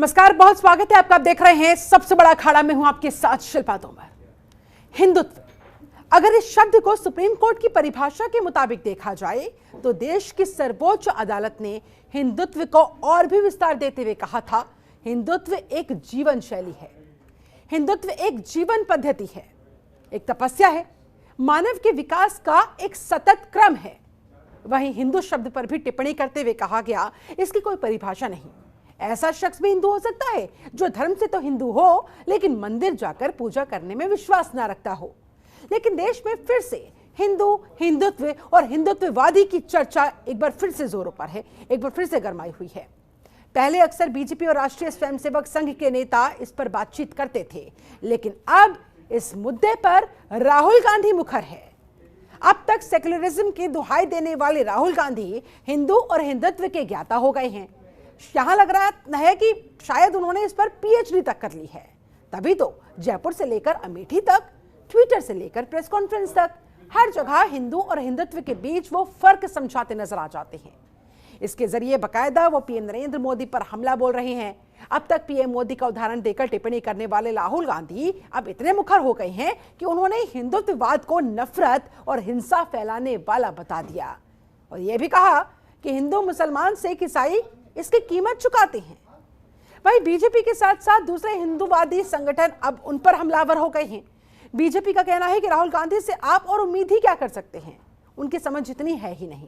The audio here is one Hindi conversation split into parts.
नमस्कार, बहुत स्वागत है आपका। आप देख रहे हैं सबसे बड़ा अखाड़ा में हूं आपके साथ शिल्पा तोमर। हिंदुत्व, अगर इस शब्द को सुप्रीम कोर्ट की परिभाषा के मुताबिक देखा जाए तो देश की सर्वोच्च अदालत ने हिंदुत्व को और भी विस्तार देते हुए कहा था, हिंदुत्व एक जीवन शैली है, हिंदुत्व एक जीवन पद्धति है, एक तपस्या है, मानव के विकास का एक सतत क्रम है। वहीं हिंदू शब्द पर भी टिप्पणी करते हुए कहा गया, इसकी कोई परिभाषा नहीं। ऐसा शख्स भी हिंदू हो सकता है जो धर्म से तो हिंदू हो लेकिन मंदिर जाकर पूजा करने में विश्वास ना रखता हो। लेकिन देश में फिर से हिंदू, हिंदुत्व और हिंदुत्ववादी की चर्चा एक बार फिर से जोरों पर है, एक बार फिर से गरमाई हुई है। पहले अक्सर बीजेपी और राष्ट्रीय स्वयंसेवक संघ के नेता इस पर बातचीत करते थे, लेकिन अब इस मुद्दे पर राहुल गांधी मुखर है। अब तक सेक्युलरिज्म की दुहाई देने वाले राहुल गांधी हिंदू और हिंदुत्व के ज्ञाता हो गए हैं। यहां लग रहा है कि शायद उन्होंने इस पर पीएचडी तक कर ली है। तभी तो जयपुर से लेकर अमेठी तक, ट्विटर से लेकर प्रेस कॉन्फ्रेंस तक, हर जगह हिंदू और हिंदुत्व के बीच वो फर्क समझाते नजर आ जाते हैं। इसके जरिए बकायदा वो पीएम नरेंद्र मोदी पर हमला बोल रहे हैं। अब तक पीएम मोदी का उदाहरण देकर टिप्पणी करने वाले राहुल गांधी अब इतने मुखर हो गए हैं कि उन्होंने हिंदुत्ववाद को नफरत और हिंसा फैलाने वाला बता दिया और यह भी कहा कि हिंदू, मुसलमान, सिख, ईसाई इसकी कीमत चुकाते हैं। वहीं बीजेपी के साथ साथ दूसरे हिंदूवादी संगठन अब उन पर हमलावर हो गए हैं। बीजेपी का कहना है कि राहुल गांधी से आप और उम्मीद ही क्या कर सकते हैं, उनकी समझ इतनी है ही नहीं।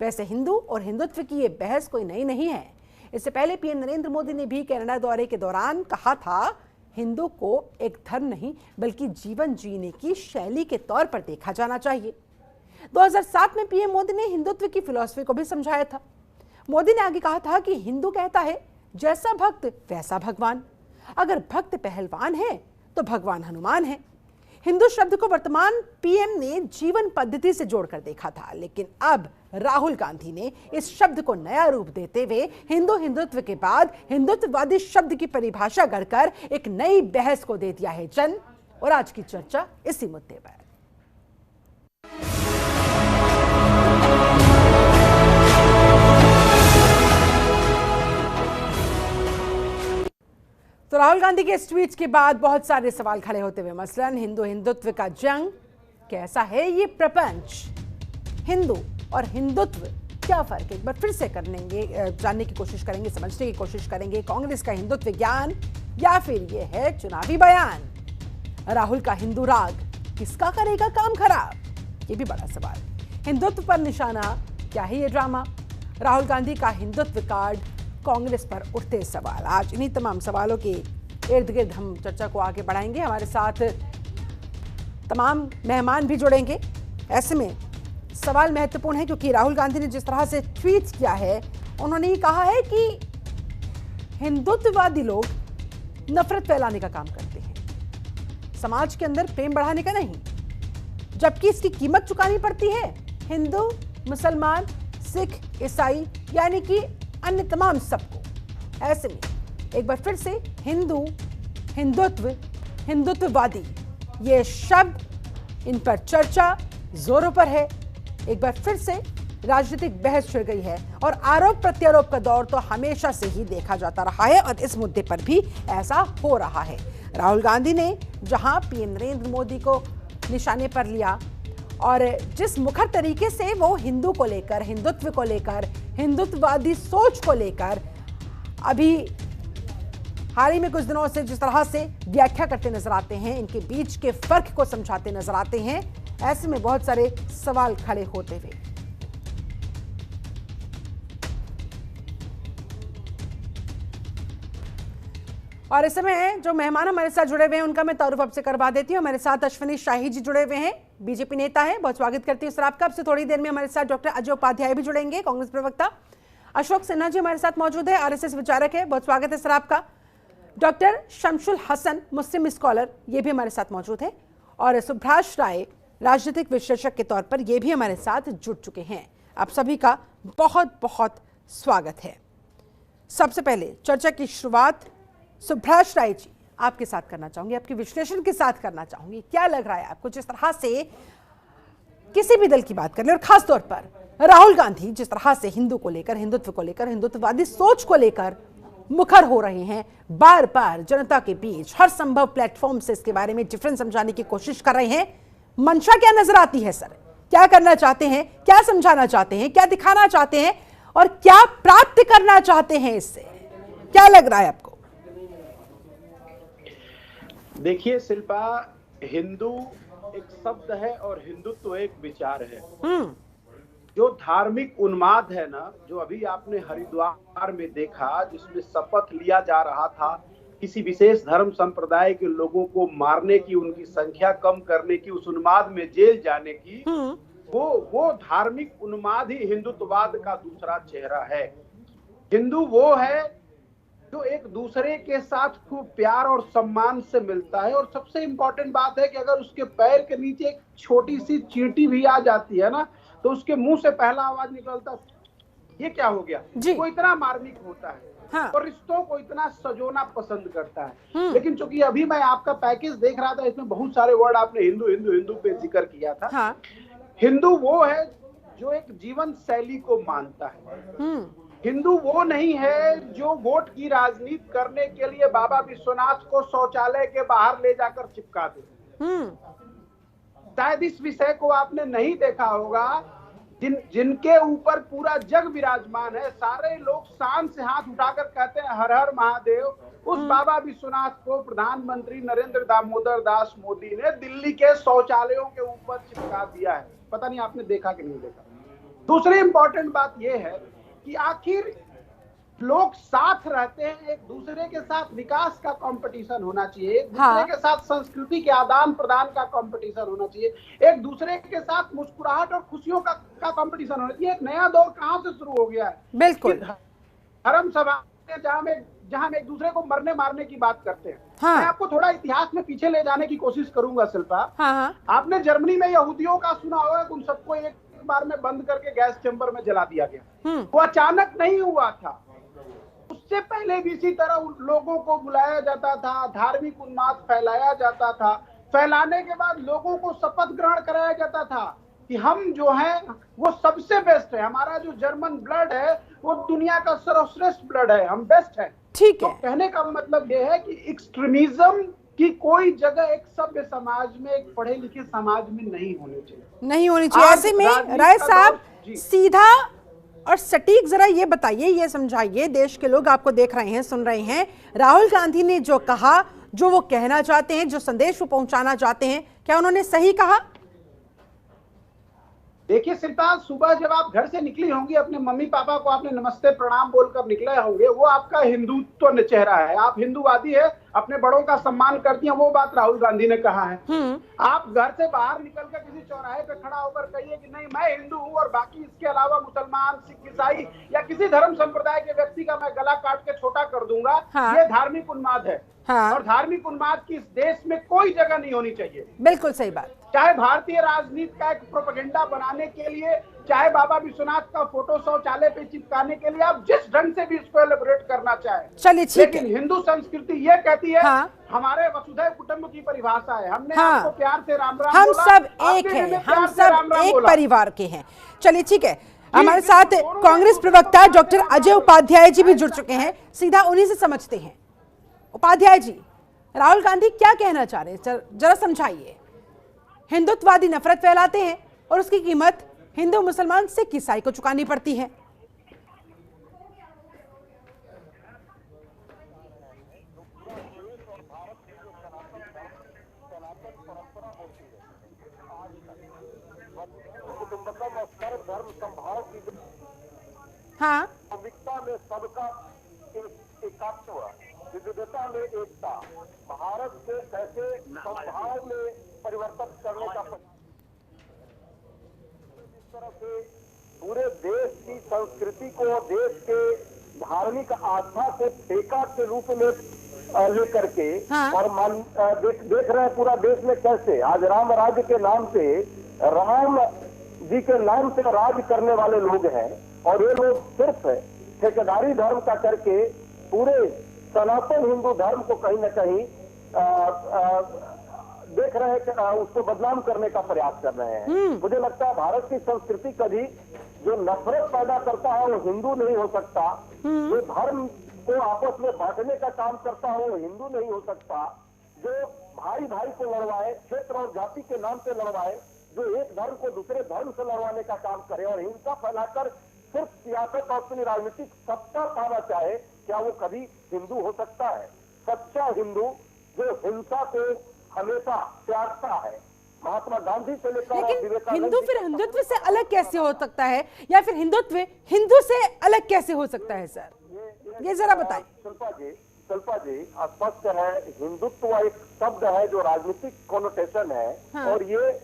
वैसे हिंदू और हिंदुत्व की ये बहस कोई नई नहीं है। इससे पहले पीएम नरेंद्र मोदी ने भी कनाडा दौरे के दौरान कहा था, हिंदू को एक धर्म नहीं बल्कि जीवन जीने की शैली के तौर पर देखा जाना चाहिए। 2007 में पीएम मोदी ने हिंदुत्व की फिलॉसफी को भी समझाया था। मोदी ने आगे कहा था कि हिंदू कहता है, जैसा भक्त वैसा भगवान। अगर भक्त पहलवान है तो भगवान हनुमान है। हिंदू शब्द को वर्तमान पीएम ने जीवन पद्धति से जोड़कर देखा था, लेकिन अब राहुल गांधी ने इस शब्द को नया रूप देते हुए हिंदू, हिंदुत्व के बाद हिंदुत्ववादी शब्द की परिभाषा गढ़कर एक नई बहस को दे दिया है जन्म। और आज की चर्चा इसी मुद्दे पर। तो राहुल गांधी के इस ट्वीट के बाद बहुत सारे सवाल खड़े होते हुए, मसलन हिंदू हिंदुत्व का जंग, कैसा है ये प्रपंच, हिंदू और हिंदुत्व क्या फर्क है, एक बार फिर से जानने की कोशिश करेंगे, समझने की कोशिश करेंगे। कांग्रेस का हिंदुत्व ज्ञान या फिर ये है चुनावी बयान। राहुल का हिंदू राग किसका करेगा काम खराब, ये भी बड़ा सवाल। हिंदुत्व पर निशाना, क्या है ये ड्रामा? राहुल गांधी का हिंदुत्व कार्ड, कांग्रेस पर उठते सवाल। आज इन्हीं तमाम सवालों के इर्द गिर्द हम चर्चा को आगे बढ़ाएंगे। हमारे साथ तमाम मेहमान भी जुड़ेंगे। ऐसे में सवाल महत्वपूर्ण है क्योंकि राहुल गांधी ने जिस तरह से ट्वीट किया है, उन्होंने ये कहा है कि हिंदुत्ववादी लोग नफरत फैलाने का काम करते हैं, समाज के अंदर प्रेम बढ़ाने का नहीं, जबकि इसकी कीमत चुकानी पड़ती है हिंदू, मुसलमान, सिख, ईसाई यानी कि अन्य तमाम सबको। ऐसे में एक बार फिर से हिंदू, हिंदुत्व, हिंदुत्ववादी ये शब्द, इन पर चर्चा जोरों पर है। एक बार फिर से राजनीतिक बहस छिड़ गई है और आरोप प्रत्यारोप का दौर तो हमेशा से ही देखा जाता रहा है और इस मुद्दे पर भी ऐसा हो रहा है। राहुल गांधी ने जहां पीएम नरेंद्र मोदी को निशाने पर लिया और जिस मुखर तरीके से वो हिंदू को लेकर, हिंदुत्व को लेकर, हिंदुत्ववादी सोच को लेकर अभी हाल ही में कुछ दिनों से जिस तरह से व्याख्या करते नजर आते हैं, इनके बीच के फर्क को समझाते नजर आते हैं, ऐसे में बहुत सारे सवाल खड़े होते हुए। और इस समय जो मेहमान हमारे साथ जुड़े हुए हैं उनका मैं तारुफ आपसे करवा देती हूँ। हमारे साथ अश्विनी शाही जी जुड़े हुए हैं, बीजेपी नेता हैं, बहुत स्वागत करती हूँ सर आपका। अब से थोड़ी देर में हमारे साथ डॉक्टर अजय उपाध्याय भी जुड़ेंगे, कांग्रेस प्रवक्ता। अशोक सिन्हा जी हमारे साथ मौजूद है, आरएसएस विचारक है, बहुत स्वागत है सर आपका। डॉक्टर शमशुल हसन, मुस्लिम स्कॉलर, ये भी हमारे साथ मौजूद है। और सुभाष राय, राजनीतिक विश्लेषक के तौर पर ये भी हमारे साथ जुड़ चुके हैं। आप सभी का बहुत बहुत स्वागत है। सबसे पहले चर्चा की शुरुआत सुभाष राय जी आपके साथ करना चाहूंगी, आपके विश्लेषण के साथ करना चाहूंगी। क्या लग रहा है आपको, जिस तरह से किसी भी दल की बात कर ले और खास तौर पर राहुल गांधी जिस तरह से हिंदू को लेकर, हिंदुत्व को लेकर, हिंदुत्ववादी सोच को लेकर मुखर हो रहे हैं, बार बार जनता के बीच हर संभव प्लेटफॉर्म से इसके बारे में डिफरेंस समझाने की कोशिश कर रहे हैं। मंशा क्या नजर आती है सर? क्या करना चाहते हैं, क्या समझाना चाहते हैं, क्या दिखाना चाहते हैं और क्या प्राप्त करना चाहते हैं इससे? क्या लग रहा है आपको? देखिए शिल्पा, हिंदू एक शब्द है और हिंदुत्व एक विचार है। जो धार्मिक उन्माद है ना, जो अभी आपने हरिद्वार में देखा, जिसमें शपथ लिया जा रहा था किसी विशेष धर्म संप्रदाय के लोगों को मारने की, उनकी संख्या कम करने की, उस उन्माद में जेल जाने की, वो धार्मिक उन्माद ही हिंदुत्ववाद का दूसरा चेहरा है। हिंदू वो है जो एक दूसरे के साथ खूब प्यार और सम्मान से मिलता है। और सबसे इंपॉर्टेंट बात है कि अगर उसके पैर के नीचे एक छोटी सी चींटी भी आ जाती है ना, तो उसके मुंह से पहला आवाज निकलता, ये क्या हो गया। वो इतना मार्मिक होता है। हाँ। और रिश्तों को इतना सजोना पसंद करता है। लेकिन चूंकि अभी मैं आपका पैकेज देख रहा था, इसमें बहुत सारे वर्ड आपने हिंदू हिंदू हिंदू पे जिक्र किया था। हाँ। हिंदू वो है जो एक जीवन शैली को मानता है। हिंदू वो नहीं है जो वोट की राजनीति करने के लिए बाबा विश्वनाथ को शौचालय के बाहर ले जाकर चिपका दे। शायद इस विषय को आपने नहीं देखा होगा। जिनके ऊपर पूरा जग विराजमान है, सारे लोग शान से हाथ उठाकर कहते हैं हर हर महादेव, उस बाबा विश्वनाथ को प्रधानमंत्री नरेंद्र दामोदर दास मोदी ने दिल्ली के शौचालयों के ऊपर चिपका दिया है। पता नहीं आपने देखा कि नहीं देखा। दूसरी इंपॉर्टेंट बात यह है कि आखिर लोग साथ रहते हैं, एक दूसरे के साथ विकास का कंपटीशन होना चाहिए, एक दूसरे के साथ संस्कृति के आदान प्रदान का कंपटीशन होना चाहिए, एक दूसरे के साथ मुस्कुराहट और खुशियों का कंपटीशन होना चाहिए। एक नया दौर कहां से शुरू हो गया है? बिल्कुल। धर्म सभा जहां हम एक दूसरे को मरने मारने की बात करते हैं। हाँ। मैं आपको थोड़ा इतिहास में पीछे ले जाने की कोशिश करूंगा शिल्पा। हाँ। आपने जर्मनी में यहूदियों का सुना होगा, उन सबको एक बार में बंद करके गैस चैम्बर में जला दिया गया। वो अचानक नहीं हुआ था, उससे पहले भी इसी तरह लोगों को बुलाया जाता था, धार्मिक उन्माद फैलाया जाता था। फैलाने के बाद लोगों को शपथ ग्रहण कराया जाता था कि हम जो हैं वो सबसे बेस्ट है, हमारा जो जर्मन ब्लड है वो दुनिया का सर्वश्रेष्ठ ब्लड है, हम बेस्ट है। ठीक है। तो कहने का मतलब ये है कि एक्सट्रीमिज्म की कोई जगह एक सभ्य समाज में, एक पढ़े लिखे समाज में नहीं होनी चाहिए। ऐसे में राय साहब सीधा और सटीक जरा ये बताइए, ये समझाइए, देश के लोग आपको देख रहे हैं, सुन रहे हैं, राहुल गांधी ने जो कहा, जो वो कहना चाहते हैं, जो संदेश वो पहुंचाना चाहते हैं, क्या उन्होंने सही कहा? देखिए शिल्पा, सुबह जब आप घर से निकली होंगी, अपने मम्मी पापा को आपने नमस्ते प्रणाम बोलकर निकले होंगे, वो आपका हिंदुत्व चेहरा है। आप हिंदूवादी है, अपने बड़ों का सम्मान करती हैं, वो बात राहुल गांधी ने कहा है। आप घर से बाहर निकलकर किसी चौराहे पे खड़ा होकर कहिए कि नहीं मैं हिंदू हूँ और बाकी इसके अलावा मुसलमान, सिख, ईसाई या किसी धर्म संप्रदाय के व्यक्ति का मैं गला काट के छोटा कर दूंगा। हाँ। ये धार्मिक उन्माद है। हाँ। और धार्मिक उन्माद की इस देश में कोई जगह नहीं होनी चाहिए। बिल्कुल सही बात। चाहे भारतीय राजनीति का एक प्रोपेगेंडा बनाने के लिए, चाहे बाबा विश्वनाथ का फोटो शौचालय पे चिपकाने के लिए, आप जिस ढंग से भी इसको एलिब्रेट करना चाहे, चलिए ठीक है। लेकिन हिंदू संस्कृति ये कहती है, हाँ। हमारे वसुधैव कुटुंब की परिभाषा है, हमने हाँ। आपको प्यार से राम राम हम सब एक हैं, हम सब एक परिवार के हैं। चलिए ठीक है, हमारे साथ कांग्रेस प्रवक्ता डॉक्टर अजय उपाध्याय जी भी जुड़ चुके हैं, सीधा उन्हीं से समझते हैं। उपाध्याय जी, राहुल गांधी क्या कहना चाह रहे हैं, जरा समझाइए। हिंदुत्ववादी नफरत फैलाते हैं और उसकी कीमत हिंदू, मुसलमान, सिख, ईसाई को चुकानी पड़ती है। हाँ, में सबका एकात्व, विविधता में एकता, भारत के कैसे संभाव में परिवर्तन करने का, इस तरह से पूरे देश की संस्कृति को, देश के धार्मिक आस्था को ठेका के रूप में लेकर के, हाँ। और देख रहे हैं पूरा देश में कैसे आज राम राज्य के नाम से, राम जी के नाम से राज करने वाले लोग हैं, और ये लोग सिर्फ ठेकेदारी धर्म का करके पूरे सनातन हिंदू धर्म को कहीं न कहीं देख रहे हैं कि उसको बदनाम करने का प्रयास कर रहे हैं। मुझे लगता है भारत की संस्कृति कभी जो नफरत पैदा करता है वो हिंदू नहीं हो सकता, जो धर्म को आपस में बांटने का काम करता हो वो हिंदू नहीं हो सकता। जो भाई भाई को लड़वाए, क्षेत्र और जाति के नाम पे लड़वाए, जो एक धर्म को दूसरे धर्म से लड़वाने का काम करे और हिंसा फैलाकर सिर्फ सियासत और अपनी राजनीतिक सत्ता पाना चाहे, क्या वो कभी हिंदू हो सकता है? सच्चा हिंदू जो हिंसा को हमेशा त्यागता है, महात्मा गांधी से लेकर लेकिन हिंदू फिर हिंदुत्व से अलग कैसे हो सकता है, या फिर हिंदुत्व हिंदू से अलग कैसे हो सकता है सर? ये जरा बताएं। शिल्पा जी स्पष्ट है, हिंदुत्व एक शब्द है जो राजनीतिक कोनोटेशन है। हाँ। और ये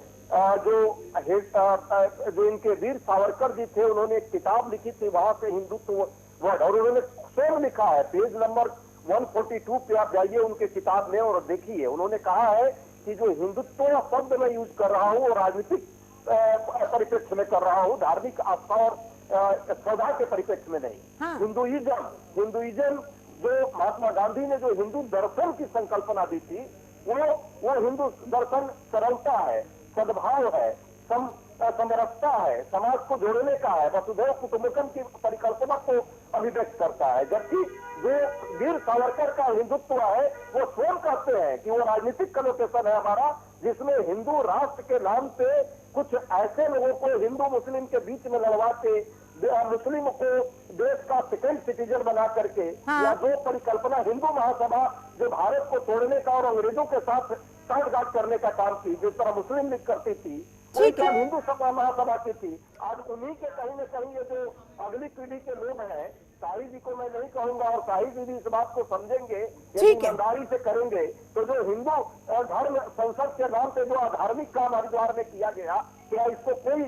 जो इनके वीर सावरकर जी थे, उन्होंने एक किताब लिखी थी, वहां से हिंदुत्व वर्ड, और उन्होंने स्वयं लिखा है, पेज नंबर 142 पे आप जाइए उनके किताब में और देखिए, उन्होंने कहा है कि जो हिंदुत्व शब्द मैं यूज कर रहा हूँ वो राजनीतिक परिप्रेक्ष्य में कर रहा हूँ, धार्मिक आस्था और श्रद्धा के परिप्रेक्ष्य में नहीं। हाँ। हिंदुइज्म जो महात्मा गांधी ने जो हिंदू दर्शन की संकल्पना दी थी, वो हिंदू दर्शन सरलता है, सद्भाव है, समरसता है, समाज को जोड़ने का है, वसुधैव कुटुंबकम की परिकल्पना को अभिव्यक्त करता है। जबकि जो वीर सावरकर का हिंदुत्व है वो स्वयं कहते हैं कि वो राजनीतिक कनोटेशन है हमारा, जिसमें हिंदू राष्ट्र के नाम पे कुछ ऐसे लोगों को हिंदू मुस्लिम के बीच में लड़वा के मुस्लिम को देश का सेकंड सिटीजन बना करके, हाँ। या जो परिकल्पना हिंदू महासभा जो भारत को तोड़ने का और अंग्रेजों के साथ साठगांठ करने का काम की, जिस तरह मुस्लिम लीग करती थी, हिंदू सभा महासभा की थी। आज उन्हीं के कहीं न कहीं ये जो अगली पीढ़ी के लोग हैं, शाही जी को मैं नहीं कहूंगा, और शाही जी भी इस बात को समझेंगे, ईमानदारी से करेंगे, तो जो हिंदू धर्म संसद के नाम पे जो अधार्मिक काम हरिद्वार में किया गया, क्या इसको कोई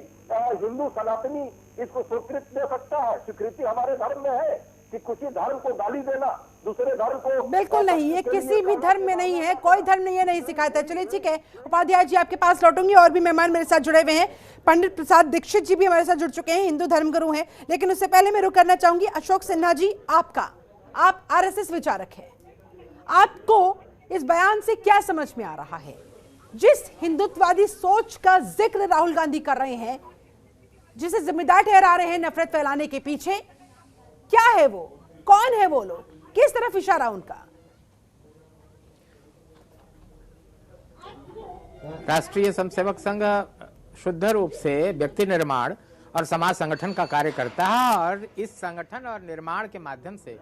हिंदू सनातनी इसको स्वीकृति दे सकता है? स्वीकृति हमारे धर्म में है कि किसी धर्म को गाली देना, दूसरे धर्म को? बिल्कुल नहीं, ये किसी भी धर्म में नहीं है, कोई धर्म ने ये नहीं सिखाता। चलिए ठीक है, उपाध्याय जी आपके पास लौटूंगी, और भी मेहमान मेरे साथ जुड़े हुए हैं। पंडित प्रसाद दीक्षित जी भी हमारे साथ जुड़ चुके हैं, हिंदू धर्मगुरु हैं। लेकिन उससे पहले मैं रुक करना चाहूंगी अशोक सिन्हा जी, आप आरएसएस विचारक हैं, आपको इस बयान से क्या समझ में आ रहा है? जिस हिंदुत्ववादी सोच का जिक्र राहुल गांधी कर रहे हैं, जिसे जिम्मेदार ठहरा रहे हैं नफरत फैलाने के पीछे, क्या है वो, कौन है वो लोग, किस तरफ इशारा उनका? राष्ट्रीय स्वयंसेवक संघ शुद्ध रूप से व्यक्ति निर्माण और समाज संगठन का कार्य करता है, और इस संगठन और निर्माण के माध्यम से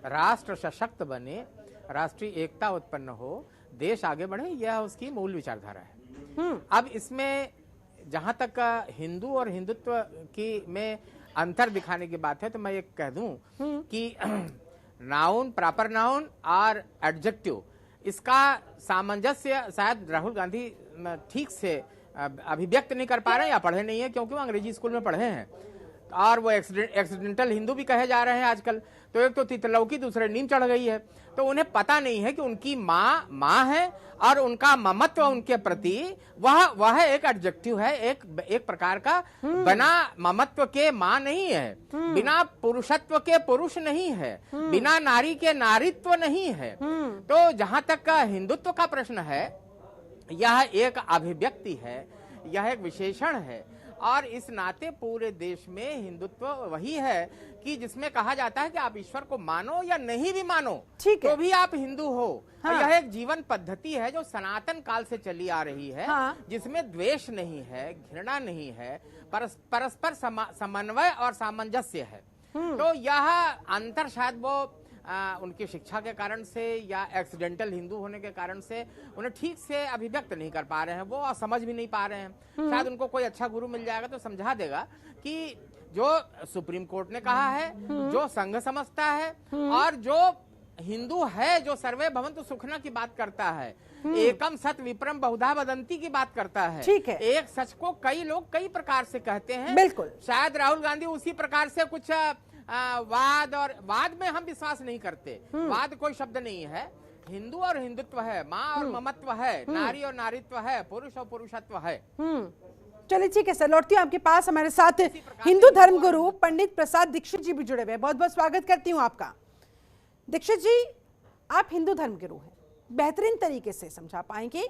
राष्ट्र सशक्त बने, राष्ट्रीय एकता उत्पन्न हो, देश आगे बढ़े, यह उसकी मूल विचारधारा है। अब इसमें जहां तक हिंदू और हिंदुत्व की में अंतर दिखाने की बात है, तो मैं ये कह दूं कि नाउन, प्रॉपर नाउन और एडजेक्टिव, इसका सामंजस्य शायद राहुल गांधी ठीक से अभिव्यक्त नहीं कर पा रहे हैं, या पढ़े नहीं है, क्योंकि वो अंग्रेजी स्कूल में पढ़े हैं, और वो एक्सीडेंटल हिंदू भी कहे जा रहे हैं आजकल। तो एक तो तितलौकी, दूसरे नीम चढ़ गई है, तो उन्हें पता नहीं है कि उनकी माँ है, और उनका ममत्व उनके प्रति वह एक एडजेक्टिव है, एक प्रकार का। बिना ममत्व के माँ नहीं है, बिना पुरुषत्व के पुरुष नहीं है, बिना नारी के नारीत्व नहीं है। तो जहां तक का हिंदुत्व का प्रश्न है, यह एक अभिव्यक्ति है, यह एक विशेषण है, और इस नाते पूरे देश में हिंदुत्व वही है कि जिसमें कहा जाता है कि आप ईश्वर को मानो या नहीं भी मानो, तो भी आप हिंदू हो। हाँ। यह एक जीवन पद्धति है जो सनातन काल से चली आ रही है। हाँ। जिसमें द्वेष नहीं है, घृणा नहीं है, परस्पर समन्वय और सामंजस्य है। तो यह अंतर शायद वो उनकी शिक्षा के कारण से या एक्सीडेंटल हिंदू होने के कारण से उन्हें ठीक से अभिव्यक्त नहीं कर पा रहे हैं, वो समझ भी नहीं पा रहे हैं। शायद उनको कोई अच्छा गुरु मिल जाएगा तो समझा देगा कि जो सुप्रीम कोर्ट ने कहा है, जो संघ समझता है, और जो हिंदू है, जो सर्वे भवन्तु सुखना की बात करता है, एकम सत विप्रम बहुधा वदंती की बात करता है। ठीक है। एक सच को कई लोग कई प्रकार से कहते हैं। बिल्कुल। शायद राहुल गांधी उसी प्रकार से कुछ वाद में हम विश्वास नहीं करते। वाद कोई शब्द नहीं है, हिंदू और हिंदुत्व है, माँ और ममत्व है, नारी और नारीत्व है, पुरुष और पुरुषत्व है। चलिए ठीक है सर, लौटती हूँ आपके पास। हमारे साथ हिंदू धर्मगुरु पंडित प्रसाद दीक्षित जी भी जुड़े हुए हैं, बहुत बहुत स्वागत करती हूँ आपका। दीक्षित जी, आप हिंदू धर्मगुरु हैं, बेहतरीन तरीके से समझा पाएंगे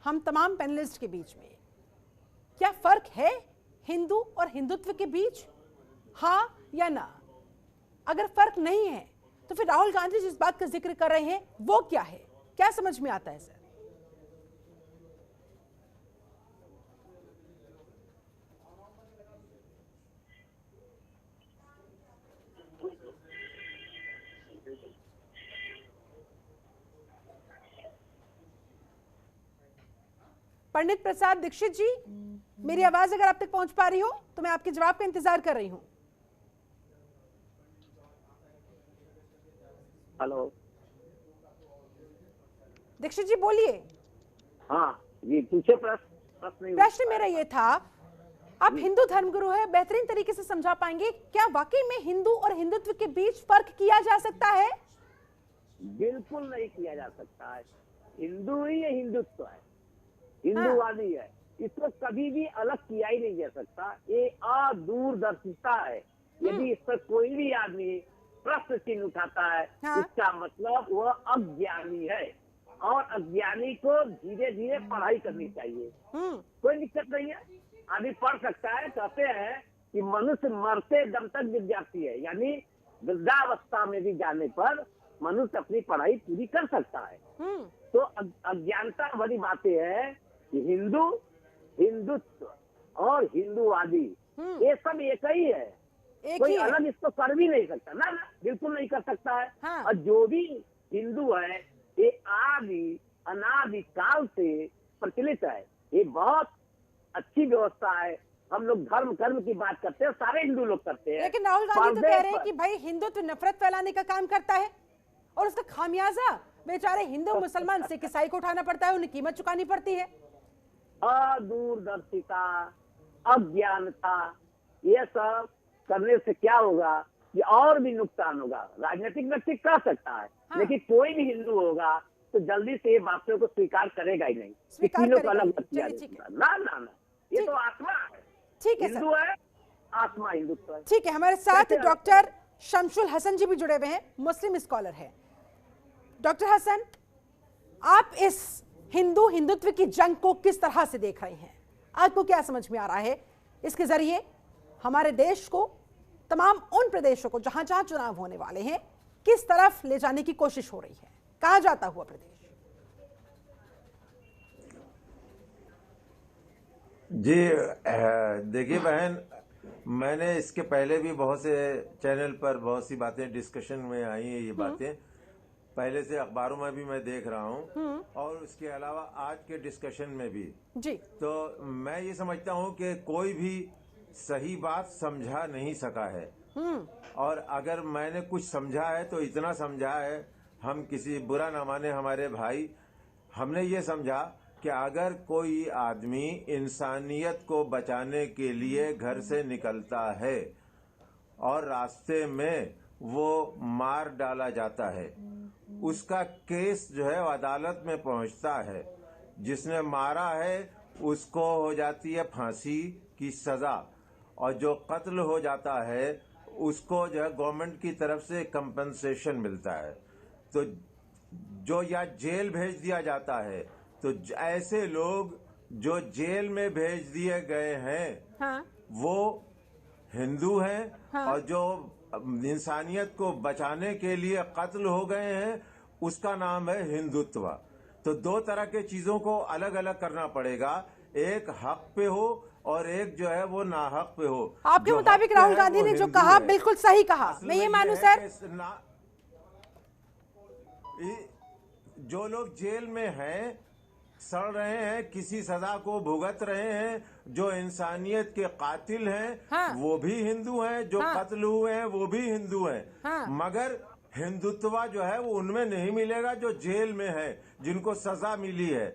हम तमाम पैनलिस्ट के बीच में क्या फर्क है हिंदू और हिंदुत्व के बीच, हाँ या ना? अगर फर्क नहीं है तो फिर राहुल गांधी जिस बात का जिक्र कर रहे हैं वो क्या है, क्या समझ में आता है सर? पंडित प्रसाद दीक्षित जी, मेरी आवाज अगर आप तक पहुंच पा रही हो तो मैं आपके जवाब का इंतजार कर रही हूं। हेलो दीक्षित जी बोलिए। हाँ जी, पूछे प्रश्न मेरा ये था, आप हिंदू धर्मगुरु है, बेहतरीन तरीके से समझा पाएंगे क्या वाकई में हिंदू और हिंदुत्व के बीच फर्क किया जा सकता है? बिल्कुल नहीं किया जा सकता है। हिंदू ही है, हिंदुत्व है, हिंदूवादी है, इसको कभी भी अलग किया ही नहीं जा सकता। ये अदूरदर्शिता है। यदि इस पर कोई भी आदमी प्रश्न चिन्ह उठाता है, इसका मतलब वह अज्ञानी है, और अज्ञानी को धीरे धीरे पढ़ाई करनी चाहिए। कोई दिक्कत नहीं है, आदमी पढ़ सकता है। कहते हैं कि मनुष्य मरते दम तक विद्यार्थी है, यानी वृद्धावस्था में भी जाने पर मनुष्य अपनी पढ़ाई पूरी कर सकता है। तो अज्ञानता बड़ी बातें है कि हिंदू, हिंदुत्व और हिंदूवादी ये सब एक ही है, कोई अलग इसको कर भी नहीं सकता। ना ना, बिल्कुल नहीं कर सकता है। और जो भी हिंदू है ये आदि अनादि काल से प्रचलित है। ये बहुत अच्छी व्यवस्था है। हम लोग धर्म कर्म की बात करते हैं, सारे हिंदू लोग करते हैं। लेकिन राहुल गांधी तो कह रहे हैं कि भाई हिंदुत्व नफरत फैलाने का काम करता है और उसका खामियाजा बेचारे हिंदू मुसलमान सिख ईसाई को उठाना पड़ता है, उन्हें कीमत चुकानी पड़ती है। अदूरदर्शिता, अज्ञानता, ये सब करने से क्या होगा कि और भी नुकसान होगा। राजनीतिक व्यक्ति कर सकता है, लेकिन कोई भी हिंदू होगा तो जल्दी से ये बातों को स्वीकार करेगा ही नहीं। तीनों को अलग मत किया जाएगा। ना ना ना, ये तो आत्मा है। ठीक है, हिंदू है, आत्मा हिंदुत्व है। ठीक है, हमारे साथ डॉक्टर शमशुल हसन जी भी जुड़े हुए हैं, मुस्लिम स्कॉलर है। डॉक्टर हसन, आप इस हिंदू हिंदुत्व की जंग को किस तरह से देख रहे हैं? आपको क्या समझ में आ रहा है? इसके जरिए हमारे देश को, तमाम उन प्रदेशों को जहां जहां चुनाव होने वाले हैं, किस तरफ ले जाने की कोशिश हो रही है? कहां जाता हुआ प्रदेश? जी देखिए बहन, मैंने इसके पहले भी बहुत से चैनल पर बहुत सी बातें डिस्कशन में आई हैं। ये बातें पहले से अखबारों में भी मैं देख रहा हूँ, और उसके अलावा आज के डिस्कशन में भी जी। तो मैं ये समझता हूँ कि कोई भी सही बात समझा नहीं सका है, और अगर मैंने कुछ समझा है तो इतना समझा है, हम किसी बुरा न माने हमारे भाई, हमने ये समझा कि अगर कोई आदमी इंसानियत को बचाने के लिए घर से निकलता है और रास्ते में वो मार डाला जाता है, उसका केस जो है अदालत में पहुंचता है, जिसने मारा है उसको हो जाती है फांसी की सजा, और जो कत्ल हो जाता है उसको जो है गवर्नमेंट की तरफ से कंपनसेशन मिलता है। तो जो या जेल भेज दिया जाता है, तो ऐसे लोग जो जेल में भेज दिए गए हैं वो हिंदू हैं, और जो इंसानियत को बचाने के लिए कत्ल हो गए हैं उसका नाम है हिंदुत्व। तो दो तरह के चीजों को अलग अलग करना पड़ेगा, एक हक पे हो और एक जो है वो नाहक पे हो। आपके मुताबिक राहुल गांधी ने जो कहा बिल्कुल सही कहा, मैं ये मानूं सर। जो लोग जेल में हैं, सड़ रहे हैं, किसी सजा को भुगत रहे हैं, जो इंसानियत के कातिल हैं वो भी हिंदू हैं, जो कत्ल हुए हैं वो भी हिंदू हैं। मगर हिंदुत्व जो है वो उनमें नहीं मिलेगा जो जेल में है, जिनको सजा मिली है।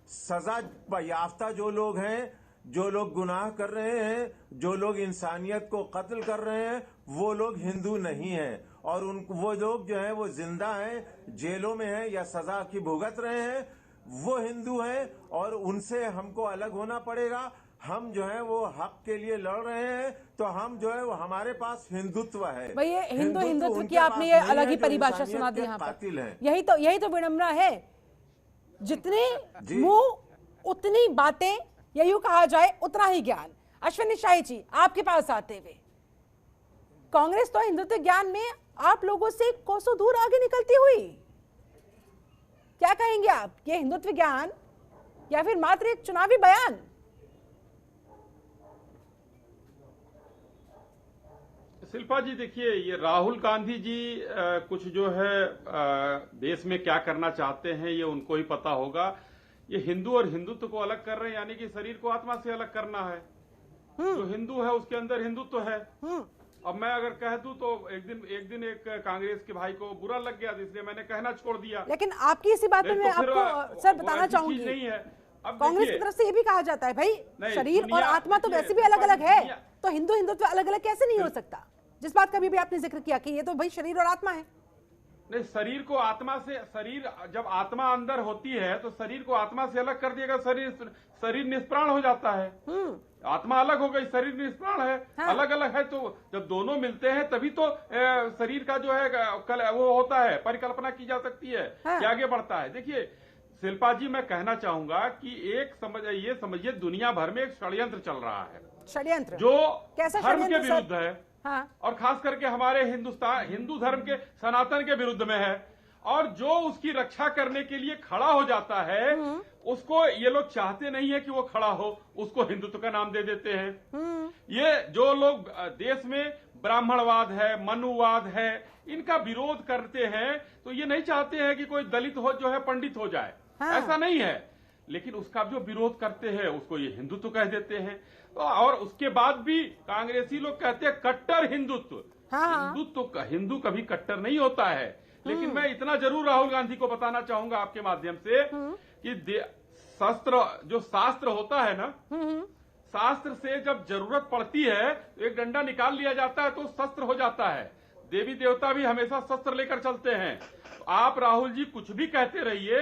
सजा याफ्ता जो लोग हैं, जो लोग गुनाह कर रहे हैं, जो लोग इंसानियत को कत्ल कर रहे हैं, वो लोग हिंदू नहीं हैं, और वो लोग जो हैं वो जिंदा हैं, जेलों में हैं या सजा की भुगत रहे हैं, वो हिंदू हैं, और उनसे हमको अलग होना पड़ेगा। हम जो है वो हक के लिए लड़ रहे हैं, तो हम जो है वो हमारे पास हिंदुत्व है। भैया हिंदुत्व की आपने ये अलग ही परिभाषा सुना दी यहाँ पर। यही तो विडंबना है, जितने मुंह उतनी बातें, या यूं कहा जाए उतना ही ज्ञान। अश्विनी शाही जी, आपके पास आते हुए कांग्रेस तो हिंदुत्व ज्ञान में आप लोगों से कोसों दूर आगे निकलती हुई। क्या कहेंगे आप, ये हिंदुत्व ज्ञान या फिर मात्र एक चुनावी बयान? शिल्पा जी देखिए, ये राहुल गांधी जी कुछ जो है देश में क्या करना चाहते हैं ये उनको ही पता होगा। ये हिंदू और हिंदुत्व को अलग कर रहे हैं, यानी कि शरीर को आत्मा से अलग करना है। जो हिंदू है उसके अंदर हिंदुत्व है। अब मैं अगर कह दूं तो एक दिन एक कांग्रेस के भाई को बुरा लग गया, इसलिए मैंने कहना छोड़ दिया। लेकिन आपकी इसी बात में मैं आपको सर बताना चाहूंगी, नहीं है। अब कांग्रेस की तरफ से ये भी कहा जाता है भाई शरीर और आत्मा तो वैसे भी अलग अलग है, तो हिंदू हिंदुत्व अलग अलग कैसे नहीं हो सकता? जिस बात का भी आपने जिक्र किया कि ये तो भाई शरीर और आत्मा है। नहीं, शरीर को आत्मा से, शरीर जब आत्मा अंदर होती है तो शरीर को आत्मा से अलग कर दिएगा, शरीर निष्प्राण हो जाता है। आत्मा अलग हो गई, शरीर निष्प्राण है। हाँ। अलग अलग है, तो जब दोनों मिलते हैं तभी तो शरीर का जो है वो होता है, परिकल्पना की जा सकती है। हाँ। कि आगे बढ़ता है। देखिए शिल्पा जी, मैं कहना चाहूंगा कि ये समझिए दुनिया भर में एक षड्यंत्र चल रहा है। षड्यंत्र जो धर्म के विरुद्ध है। हाँ। और खास करके हमारे हिंदू धर्म के सनातन के विरुद्ध में है, और जो उसकी रक्षा करने के लिए खड़ा हो जाता है उसको ये लोग चाहते नहीं है कि वो खड़ा हो, उसको हिंदुत्व का नाम दे देते हैं। ये जो लोग देश में ब्राह्मणवाद है, मनुवाद है, इनका विरोध करते हैं तो ये नहीं चाहते हैं कि कोई दलित हो जो है पंडित हो जाए। हाँ। ऐसा नहीं है, लेकिन उसका जो विरोध करते हैं उसको ये हिंदुत्व कह देते हैं। तो और उसके बाद भी कांग्रेसी लोग कहते हैं कट्टर हिंदुत्व। हाँ। हिंदू कभी कट्टर नहीं होता है। लेकिन मैं इतना जरूर राहुल गांधी को बताना चाहूंगा आपके माध्यम से कि शास्त्र होता है ना, शास्त्र से जब जरूरत पड़ती है तो एक डंडा निकाल लिया जाता है तो शस्त्र हो जाता है। देवी देवता भी हमेशा शस्त्र लेकर चलते हैं। आप राहुल जी कुछ भी कहते रहिए,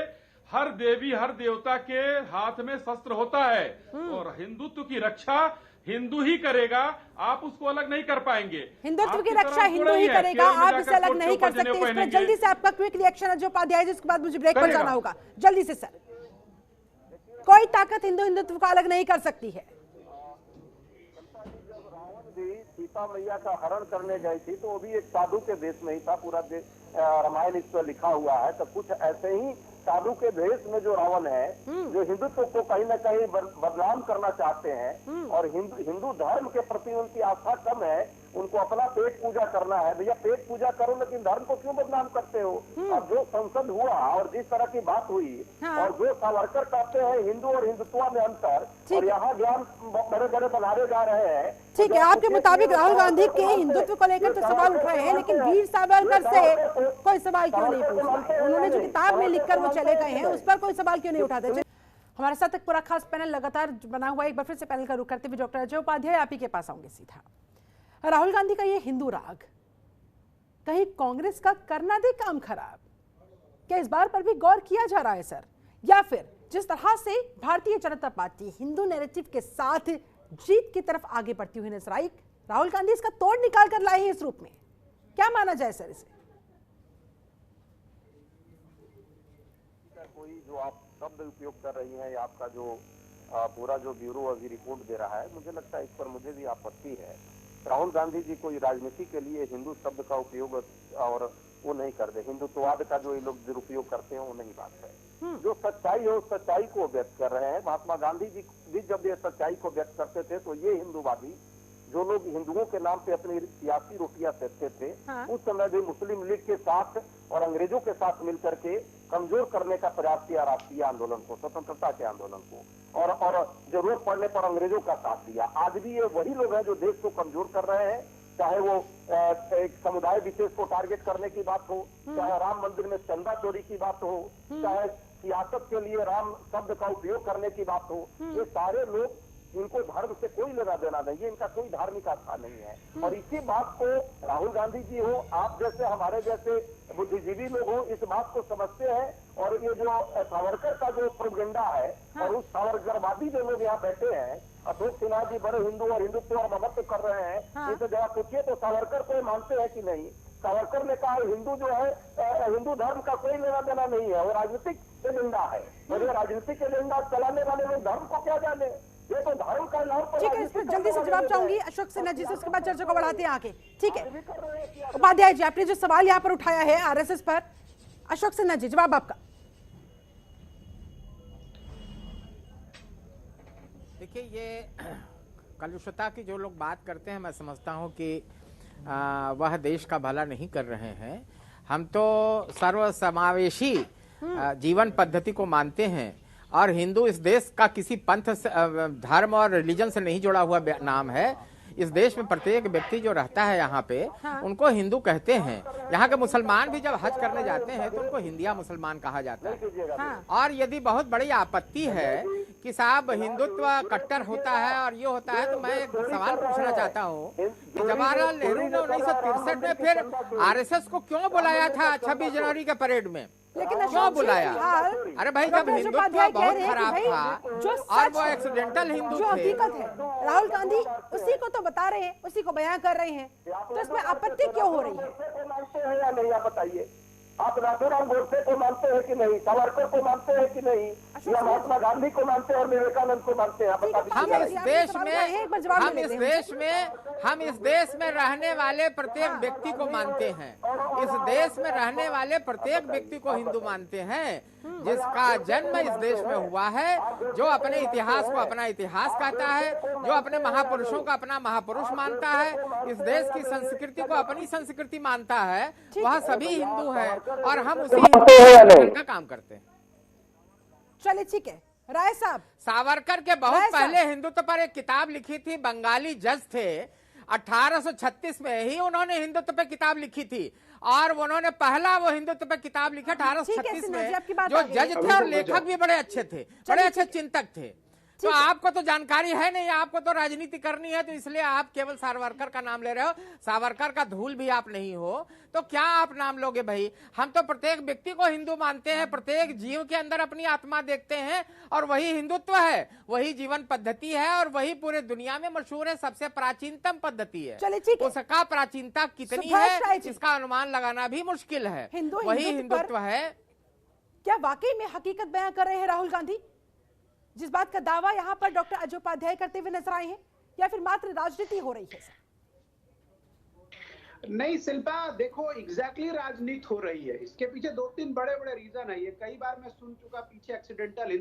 हर देवी हर देवता के हाथ में शस्त्र होता है, और हिंदुत्व की रक्षा हिंदू ही करेगा। आप उसको अलग नहीं कर पाएंगे। हिंदुत्व की रक्षा हिंदू ही करेगा, आप इसे अलग नहीं कर सकते। इस पर जल्दी से आपका क्विक रिएक्शन अजय उपाध्याय जी, उसके बाद मुझे ब्रेक पर जाना होगा। जल्दी से सर। कोई ताकत हिंदुत्व को अलग नहीं कर सकती है। सीता मैया का हरण करने गई थी तो वो भी एक साधु के देश में ही था। पूरा रामायण इस पर लिखा हुआ है। तो कुछ ऐसे ही साधु के देश में जो रावण है, जो हिंदुत्व को कहीं न कहीं बदनाम करना चाहते हैं, और हिंदू धर्म के प्रति उनकी आस्था कम है, उनको अपना पेट पूजा करना है। भैया पेट पूजा करो, लेकिन धर्म को क्यों बदनाम करते हो? अब जो संसद हुआ और जिस तरह की बात हुई, और जो सावरकर कहते हैं हिंदू और हिंदुत्व में अंतर, और यहाँ ज्ञान बड़े बड़े बनाए जा रहे हैं। ठीक है, आपके मुताबिक राहुल गांधी के हिंदुत्व को लेकर तो सवाल उठ रहे हैं, लेकिन वीर सावरकर से कोई सवाल क्यों नहीं पूछ रहे? उन्होंने जो किताब में लिखकर वो चले गए हैं, उस पर कोई सवाल क्यों नहीं उठाते? हमारे साथ एक पूरा खास पैनल लगातार बना हुआ है। एक बार फिर से पैनल का रुख करते हुए डॉक्टर अजय उपाध्याय, आप ही के पास आऊंगे सीधा। राहुल गांधी का ये हिंदू राग कहीं कांग्रेस का करना दे काम खराब? क्या इस बार पर भी गौर किया जा रहा है सर? या फिर जिस तरह से भारतीय जनता पार्टी हिंदू नैरेटिव के साथ जीत की तरफ आगे बढ़ती हुई नजर आई, राहुल गांधी इसका तोड़ निकाल कर लाए हैं इस रूप में? क्या माना जाए सर इसे? कोई जो आप शब्द उपयोग कर रही हैं, आपका जो पूरा जो ब्यूरो अभी रिपोर्ट दे रहा है, मुझे लगता है इस पर मुझे भी आपत्ति है। राहुल गांधी जी कोई राजनीति के लिए हिंदू शब्द का उपयोग और वो नहीं करते। हिंदुत्ववाद का जो ये लोग दुरुपयोग करते हैं वो नहीं बात है। जो सच्चाई है उस सच्चाई को व्यक्त कर रहे हैं। महात्मा गांधी जी भी जब ये सच्चाई को व्यक्त करते थे तो ये हिंदूवादी जो लोग हिंदुओं के नाम पे अपनी सियासी रोटियां सेकते थे, हाँ। उस समय भी मुस्लिम लीग के साथ और अंग्रेजों के साथ मिलकर के कमजोर करने का प्रयास किया राष्ट्रीय आंदोलन को, स्वतंत्रता के आंदोलन को, और जरूरत पड़ने पर अंग्रेजों का साथ दिया। आज भी ये वही लोग हैं जो देश को कमजोर कर रहे हैं, चाहे वो एक समुदाय विशेष को टारगेट करने की बात हो, चाहे राम मंदिर में चंदा चोरी की बात हो, चाहे सियासत के लिए राम शब्द का उपयोग करने की बात हो। ये सारे लोग, इनको धर्म से कोई लेना देना नहीं है, इनका कोई धार्मिक आस्था नहीं है। और इसी बात को राहुल गांधी जी हो, आप जैसे हमारे जैसे बुद्धिजीवी लोग हो, इस बात को समझते हैं। और ये जो सावरकर का जो प्रोपेगेंडा है, हाँ। और उस सावरकरवादी जो लोग यहाँ बैठे हैं, अशोक सिन्हा जी बड़े हिंदू और हिंदुत्व और ममत्व कर रहे हैं, हाँ। इसे जरा पूछिए तो सावरकर को मानते हैं कि नहीं? सावरकर ने कहा हिंदू जो है, हिंदू धर्म का कोई लेना देना नहीं है, वो राजनीतिक एजेंडा है। और ये राजनीतिक एजेंडा चलाने वाले लोग धर्म को क्या जाने? ये तो धर्म का नाम पर ठीक है, इस पर जल्दी से जवाब चाहूंगी अशोक सिन्हा जी से, उसके बाद चर्चा को बढ़ाते हैं आगे। ठीक है उपाध्याय जी, आपने जो सवाल यहाँ पर उठाया है आरएसएस पर, अशोक सिन्हा जी जवाब आपका। देखिए, ये कलुषता की जो लोग बात करते हैं, मैं समझता हूँ कि वह देश का भला नहीं कर रहे हैं। हम तो सर्वसमावेशी जीवन पद्धति को मानते हैं, और हिंदू इस देश का किसी पंथ से, धर्म और रिलीजन से नहीं जुड़ा हुआ नाम है। इस देश में प्रत्येक व्यक्ति जो रहता है यहाँ पे, उनको हिंदू कहते हैं। यहाँ के मुसलमान भी जब हज करने जाते हैं तो उनको हिंदिया मुसलमान कहा जाता है। और यदि बहुत बड़ी आपत्ति है कि साहब हिंदुत्व कट्टर होता है और ये होता है, तो मैं एक सवाल पूछना चाहता हूँ कि जवाहरलाल नेहरू ने 1963 में फिर आरएसएस को क्यों बुलाया था 26 जनवरी के परेड में? लेकिन क्यों बुलाया? अरे भाई, जब हिंदुत्व बहुत खराब था और वो एक्सीडेंटल हिंदू जो हकीकत है, राहुल गांधी उसी को तो बता रहे हैं, उसी को बयां कर रहे हैं, तो इसमें आपत्ति क्यों हो रही है? मानते हैं या नहीं, आप बताइए। आप नाथूराम गोडसे को मानते हैं कि नहीं, सावरकर को मानते हैं कि नहीं, या महात्मा गांधी को मानते हैं और विवेकानंद को मानते हैं? हम इस देश में रहने वाले प्रत्येक व्यक्ति को मानते हैं। इस देश में रहने वाले प्रत्येक व्यक्ति को हिंदू मानते हैं, जिसका जन्म इस देश में हुआ है, जो अपने इतिहास को अपना इतिहास कहता है, जो अपने महापुरुषों को अपना महापुरुष मानता है, इस देश की संस्कृति को अपनी संस्कृति मानता है, वह सभी हिंदू है, और हम उसी का काम करते हैं। चलिए ठीक है, राय साहब। सावरकर के बहुत पहले हिंदुत्व पर एक किताब लिखी थी, बंगाली जज थे, 1836 में ही उन्होंने हिंदुत्व पे किताब लिखी थी, और उन्होंने पहला वो हिंदुत्व पे किताब लिखा 1836 में, जो जज थे और लेखक भी बड़े अच्छे थे, बड़े अच्छे चिंतक थे। तो आपको तो जानकारी है नहीं, आपको तो राजनीति करनी है, तो इसलिए आप केवल सावरकर का नाम ले रहे हो। सावरकर का धूल भी आप नहीं हो, तो क्या आप नाम लोगे भाई? हम तो प्रत्येक व्यक्ति को हिंदू मानते हैं, प्रत्येक जीव के अंदर अपनी आत्मा देखते हैं, और वही हिंदुत्व है, वही जीवन पद्धति है, और वही पूरे दुनिया में मशहूर है, सबसे प्राचीनतम पद्धति है। उसका प्राचीनता कितनी है, इसका अनुमान लगाना भी मुश्किल है। वही हिंदुत्व है। क्या वाकई में हकीकत बयां कर रहे हैं राहुल गांधी, जिस बात का दावा यहाँ पर डॉक्टर अजय उपाध्याय करते हुए नजर आए हैं, या फिर मात्र राजनीति हो रही है? नहीं शिल्पा, देखो एग्जैक्टली राजनीति हो रही है। इसके पीछे 2-3 बड़े बड़े रीजन है। ये कई बार मैं सुन चुका पीछे एक्सीडेंटल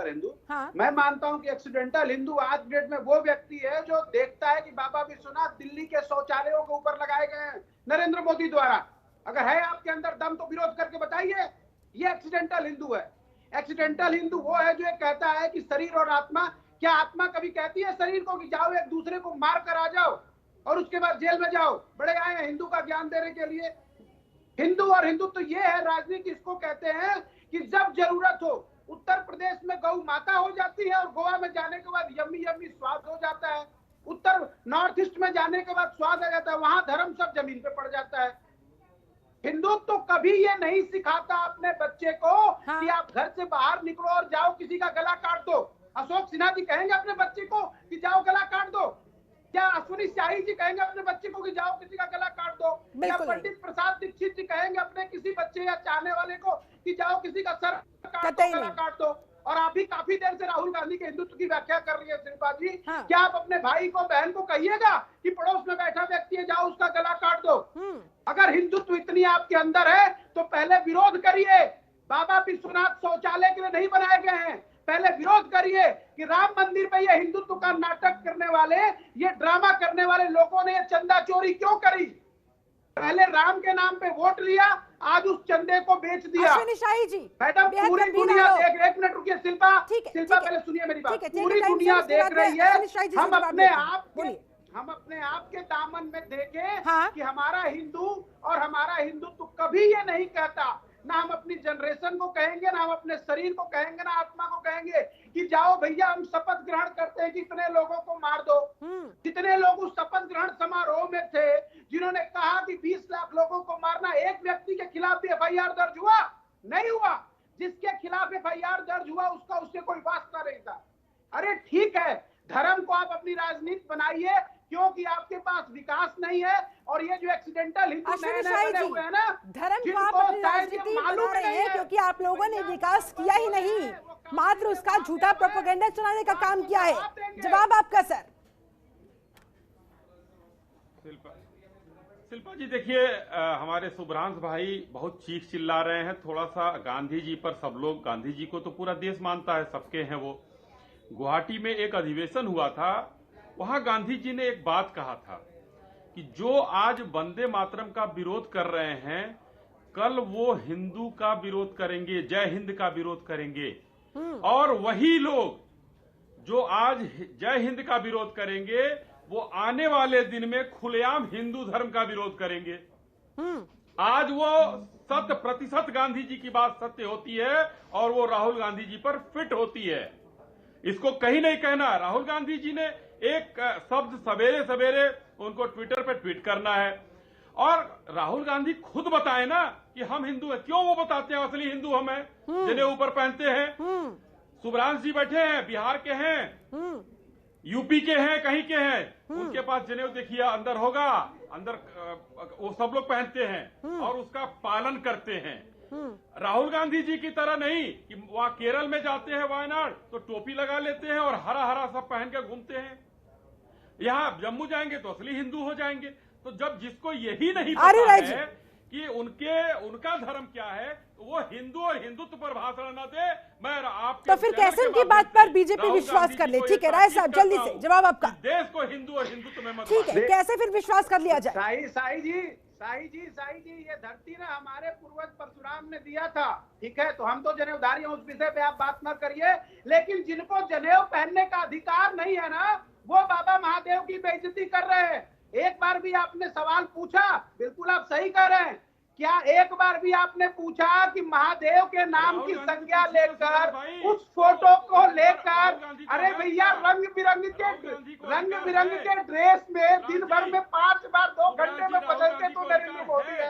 हिंदू। हाँ। मैं मानता हूं कि एक्सीडेंटल हिंदू आज डेट में वो व्यक्ति है जो देखता है कि बाबा विश्वनाथ दिल्ली के शौचालयों के ऊपर लगाए गए हैं नरेंद्र मोदी द्वारा। अगर है आपके अंदर दम तो विरोध करके बताइए। ये एक्सीडेंटल हिंदू है। एक्सीडेंटल हिंदू वो है जो कहता है कि शरीर और आत्मा, क्या आत्मा कभी कहती है शरीर को कि जाओ एक दूसरे को मार कर आ जाओ और उसके बाद जेल में जाओ? बड़े आए हैं हिंदू का ज्ञान देने के लिए। हिंदू और हिंदुत्व ये है राजनीति, इसको कहते हैं कि जब जरूरत हो। उत्तर प्रदेश में गौ माता हो जाती है और गोवा में जाने के बाद यम्मी यम्मी स्वाद हो जाता है। उत्तर नॉर्थ ईस्ट में जाने के बाद स्वाद आ जाता है, वहां धर्म सब जमीन पे पड़ जाता है। हिंदुत्व तो कभी ये नहीं सिखाता अपने बच्चे को कि आप घर से बाहर निकलो और जाओ किसी का गला काट दो। अशोक सिन्हा जी कहेंगे अपने बच्चे को कि जाओ गला काट दो? क्या अश्विनी शाही जी कहेंगे अपने बच्चे को कि जाओ किसी का गला काट दो? क्या पंडित प्रसाद दीक्षित जी कहेंगे अपने किसी बच्चे या चाहने वाले को कि जाओ किसी का सर काट दो, गला काट दो? और आप भी काफी देर से राहुल गांधी के हिंदुत्व की व्याख्या कर रही है शिल्पा जी। क्या आप अपने भाई को बहन को कहिएगा कि पड़ोस में बैठा व्यक्ति है जाओ उसका गला काट दो? अगर हिंदुत्व इतनी आपके अंदर है तो पहले विरोध करिए। बाबा विश्वनाथ शौचालय के लिए नहीं बनाए गए हैं। पहले विरोध करिए कि राम मंदिर पे ये हिंदुत्व का नाटक करने वाले, ये ड्रामा करने वाले लोगों ने ये चंदा चोरी क्यों करी? पहले राम के नाम पे वोट लिया, आज उस चंदे को बेच दिया। शाही जी, मैडम पूरी दुनिया देख, एक मिनट रुकिए शिल्पा, पहले सुनिए मेरी बात। पूरी दुनिया देख रही है। हम अपने आप के दामन में देखें कि हमारा हिंदू और हमारा हिंदुत्व कभी ये नहीं कहता। ना हम अपनी जनरेशन को कहेंगे, ना हम अपने शरीर को कहेंगे, ना आत्मा को कहेंगे कि जाओ भैया हम शपथ ग्रहण करते हैं कि इतने लोगों को मार दो। कितने लोग उस शपथ ग्रहण समारोह में थे जिन्होंने कहा कि 20 लाख लोगों को मारना? एक व्यक्ति के खिलाफ भी FIR दर्ज हुआ? नहीं हुआ। जिसके खिलाफ FIR दर्ज हुआ उसका उससे कोई वास्ता नहीं था। अरे ठीक है, धर्म को आप अपनी राजनीति बनाइए, क्योंकि आपके पास विकास नहीं है। और ये जो एक्सीडेंटल हिंदू बने हुए हैं ना, धर्म को आप अपनी राजनीति बना रहे हैं क्योंकि आप लोगों ने विकास किया ही नहीं। मात्र उसका झूठा प्रोपेगेंडा चलाने का काम किया है? जवाब आपका सर। शिल्पा जी देखिए, हमारे शुभ्रांश भाई बहुत चीख चिल्ला रहे हैं थोड़ा सा गांधी जी पर। सब लोग गांधी जी को तो पूरा देश मानता है, सबके हैं वो। गुवाहाटी में एक अधिवेशन हुआ था, वहां गांधी जी ने एक बात कहा था कि जो आज वंदे मातरम का विरोध कर रहे हैं, कल वो हिंदू का विरोध करेंगे, जय हिंद का विरोध करेंगे। और वही लोग जो आज जय हिंद का विरोध करेंगे, वो आने वाले दिन में खुलेआम हिंदू धर्म का विरोध करेंगे। आज वो 100% गांधी जी की बात सत्य होती है और वो राहुल गांधी जी पर फिट होती है। इसको कहीं नहीं कहना। राहुल गांधी जी ने एक शब्द सवेरे सवेरे उनको ट्विटर पे ट्वीट करना है, और राहुल गांधी खुद बताए ना कि हम हिंदू हैं। क्यों वो बताते हैं असली हिंदू हम हैं, जिन्हें ऊपर पहनते हैं। शुभ्रांश जी बैठे हैं, बिहार के हैं, यूपी के हैं, कहीं के हैं, उनके पास जनेऊ देखिए अंदर होगा, अंदर वो सब लोग पहनते हैं और उसका पालन करते हैं। राहुल गांधी जी की तरह नहीं कि वहां केरल में जाते हैं, वायनाड, तो टोपी लगा लेते हैं और हरा हरा सब पहन के घूमते हैं। यहाँ जम्मू जाएंगे तो असली हिंदू हो जाएंगे। तो जब जिसको यही नहीं पता है कि उनका धर्म क्या है, तो वो हिंदू और हिंदुत्व पर भाषण न दे। मैं आपके तो फिर कैसे उनकी बात पर बीजेपी विश्वास कर ले? ठीक है राय साहब, जल्दी से जवाब आपका। देश को हिंदू और हिंदुत्व में मत। ठीक है, कैसे फिर विश्वास कर लिया जाए? साई जी ये धरती ना हमारे पूर्वज परशुराम ने दिया था, ठीक है? तो हम तो जनेऊधारी हैं, उस विषय पे आप बात न करिए। लेकिन जिनको जनेऊ पहनने का अधिकार नहीं है ना, वो बाबा महादेव की बेइज्जती कर रहे हैं। एक बार भी आपने सवाल पूछा? बिल्कुल आप सही कह रहे हैं। क्या एक बार भी आपने पूछा कि महादेव के नाम की संज्ञा लेकर, उस फोटो को लेकर, अरे भैया रंग बिरंग के ड्रेस में दिन भर में 5 बार 2 घंटे में बदलते तो नरेंद्र मोदी है।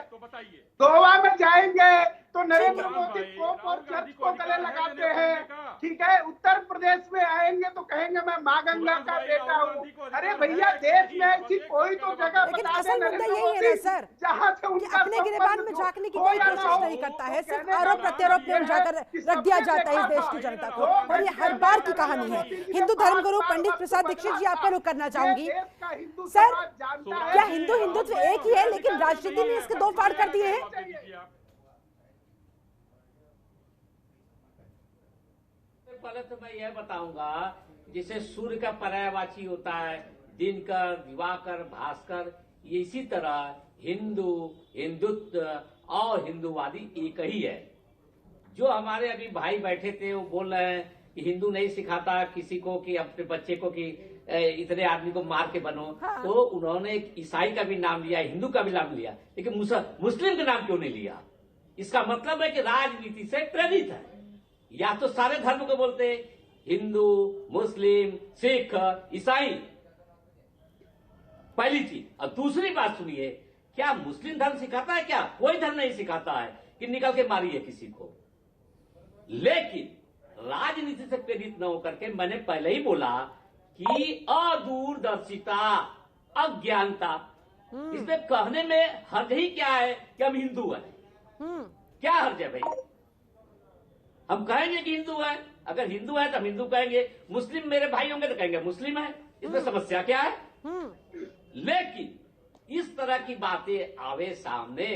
गोवा में जाएंगे तो नरेंद्र मोदी पोप और चर्च को गले लगाते हैं, ठीक है? उत्तर प्रदेश में आएंगे तो कहेंगे मैं माँ गंगा का बेटा हूँ। अरे भैया देश में ऐसी कोई तो जगह बता दें नरेंद्र मोदी जहाँ से उनका अपने गिरेबान में झांकने की कोई कोशिश नहीं करता है, सिर्फ आरोप प्रत्यारोप में उलझाकर रख दिया जाता है इस देश की जनता को, और ये हर बार की कहानी है। हिंदू धर्म गुरु पंडित प्रसाद दीक्षित जी, आपका रुख करना चाहूंगी। सर, क्या हिंदू हिंदुत्व एक ही है, लेकिन राजनीति ने इसके 2 फाड़ कर दिए हैं? पहले तो मैं यह बताऊंगा, जिसे सूर्य का पर्यायवाची होता है दिनकर, दिवाकर, भास्कर, इसी तरह हिंदू, हिंदुत्व और हिंदूवादी एक ही है। जो हमारे अभी भाई बैठे थे वो बोल रहे हैं कि हिंदू नहीं सिखाता किसी को कि अपने बच्चे को कि इतने आदमी को मार के बनो। हाँ। तो उन्होंने एक ईसाई का भी नाम लिया, हिंदू का भी नाम लिया, लेकिन मुस्लिम का नाम क्यों नहीं लिया? इसका मतलब है कि राजनीति से प्रेरित है। या तो सारे धर्म को बोलते हैं, हिंदू, मुस्लिम, सिख, ईसाई, पहली चीज। और दूसरी बात सुनिए, क्या मुस्लिम धर्म सिखाता है? क्या कोई धर्म नहीं सिखाता है कि निकल के मारिए किसी को। लेकिन राजनीति से प्रेरित न होकर के मैंने पहले ही बोला कि अदूरदर्शिता, अज्ञानता, इसमें कहने में हर्ज ही क्या है कि हम हिंदू हैं? क्या हर्ज है भाई? हम कहेंगे कि हिंदू है, अगर हिंदू है तो हम हिंदू कहेंगे, मुस्लिम मेरे भाई होंगे तो कहेंगे मुस्लिम है। इसमें समस्या क्या है? लेकिन इस तरह की बातें आवे सामने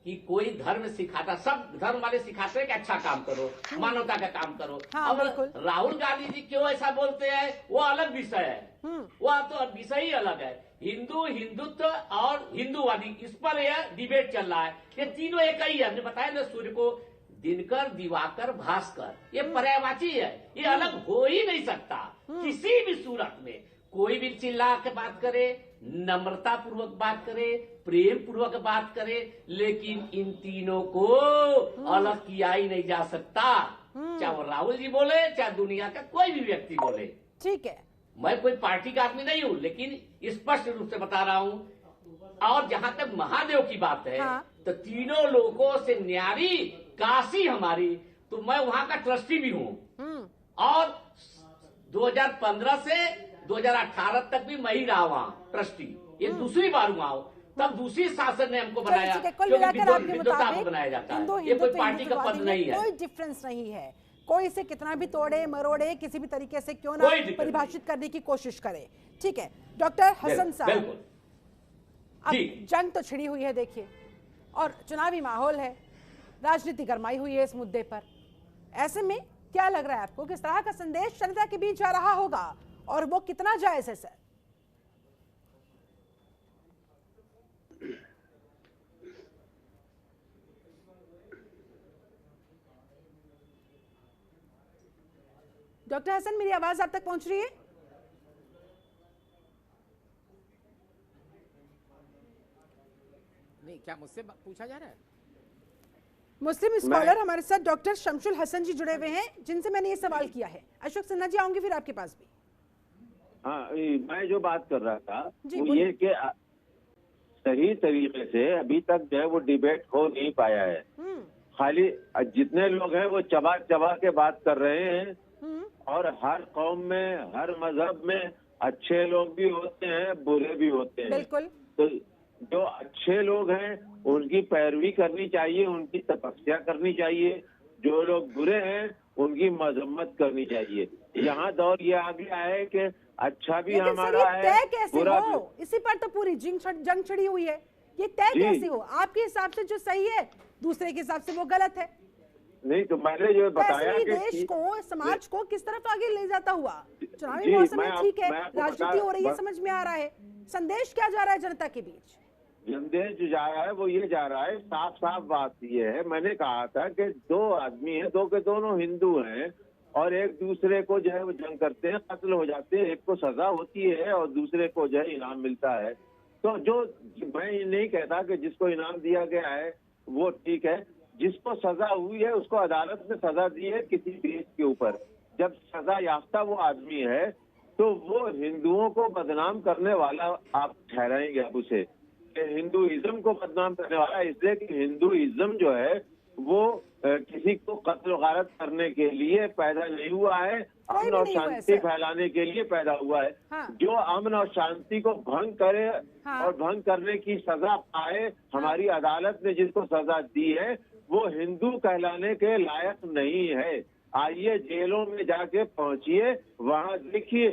कि कोई धर्म सिखाता, सब धर्म वाले सिखाते हैं कि अच्छा काम करो, मानवता का काम करो। हाँ, अब राहुल गांधी जी क्यों ऐसा बोलते हैं वो अलग विषय है, वो तो विषय ही अलग है। हिंदू, हिंदुत्व और हिंदूवादी, इस पर यह डिबेट चल रहा है। ये तीनों एक ही है। हमने बताया ना, सूर्य को दिनकर, दिवाकर, भास्कर, ये पर्यायवाची है, ये अलग हो ही नहीं सकता किसी भी सूरत में। कोई भी चिल्ला के बात करे, नम्रता पूर्वक बात करे, प्रेम पूर्वक बात करे, लेकिन इन तीनों को अलग किया ही नहीं जा सकता, चाहे वो राहुल जी बोले, चाहे दुनिया का कोई भी व्यक्ति बोले। ठीक है, मैं कोई पार्टी का आदमी नहीं हूं, लेकिन स्पष्ट रूप से बता रहा हूं। और जहां तक महादेव की बात है, हाँ। तो तीनों लोगों से न्यारी काशी हमारी, तो मैं वहां का ट्रस्टी भी हूं, और 2015 से 2018 तक भी मैं ही रहा वहां ट्रस्टी। ये दूसरी बार हुआ हूं, तब दूसरी शासन ने हमको बनाया, क्योंकि विद्वता को बनाया जाता है। ये कोई पार्टी का पद नहीं है, कोई डिफरेंस नहीं है, कोई इसे कितना भी तोड़े मरोड़े, किसी भी तरीके से क्यों ना परिभाषित करने की कोशिश करे। ठीक है डॉक्टर हसन साहब, अब जंग तो छिड़ी हुई है देखिए, और चुनावी माहौल है, राजनीति गरमाई हुई है इस मुद्दे पर। ऐसे में क्या लग रहा है आपको, किस तरह का संदेश जनता के बीच जा रहा होगा और वो कितना जायज है सर? डॉक्टर हसन, मेरी आवाज आप तक पहुंच रही है? नहीं, क्या मुझसे पूछा जा रहा है? मुस्लिम स्कॉलर हमारे साथ डॉक्टर शमशुल हसन जी जुड़े हुए हैं, जिनसे मैंने ये सवाल किया है। अशोक सिन्हा जी आऊंगी फिर आपके पास भी। हाँ, मैं जो बात कर रहा था वो ये कि सही तरीके से अभी तक जो है वो डिबेट हो नहीं पाया है। खाली जितने लोग हैं वो चबा चबा के बात कर रहे हैं, और हर कौम में, हर मजहब में अच्छे लोग भी होते हैं, बुरे भी होते हैं। बिल्कुल। तो जो अच्छे लोग हैं उनकी पैरवी करनी चाहिए, उनकी तपस्या करनी चाहिए। जो लोग बुरे हैं उनकी मजम्मत करनी चाहिए। यहाँ दौर ये आ गया है कि अच्छा भी हमारा है, तय कैसे हो? इसी पर तो पूरी जंग छिड़ी हुई है। ये तय कैसे हो? आपके हिसाब से जो सही है, दूसरे के हिसाब से वो गलत है। नहीं तो मैंने जो बताया कि देश को, समाज को किस तरफ आगे ले जाता हुआ। चुनावी मौसम में ठीक है, राजनीति हो रही है, समझ में आ रहा है, संदेश क्या जा रहा है जनता के बीच? संदेश जो जा रहा है वो ये जा रहा है, साफ साफ बात ये है, मैंने कहा था कि दो आदमी हैं, दो के दोनों हिंदू हैं, और एक दूसरे को जो है वो जंग करते हैं, कत्ल हो जाते हैं, एक को सजा होती है और दूसरे को जो है इनाम मिलता है। तो जो, मैं ये नहीं कहता कि जिसको इनाम दिया गया है वो ठीक है, जिसको सजा हुई है उसको अदालत ने सजा दी है किसी देश के ऊपर, जब सजा याफ्ता वो आदमी है तो वो हिंदुओं को बदनाम करने वाला आप ठहराएंगे आप उसे, हिंदुइज्म को बदनाम करने वाला, इसलिए कि हिंदुइज्म जो है वो किसी को कत्ल गारत करने के लिए पैदा नहीं हुआ है, अमन और शांति फैलाने के लिए पैदा हुआ है। हाँ। जो अमन और शांति को भंग करे, हाँ। और भंग करने की सजा पाए, हाँ। हमारी अदालत ने जिसको सजा दी है वो हिंदू कहलाने के लायक नहीं है। आइए जेलों में जाके पहुंचिए, वहां देखिए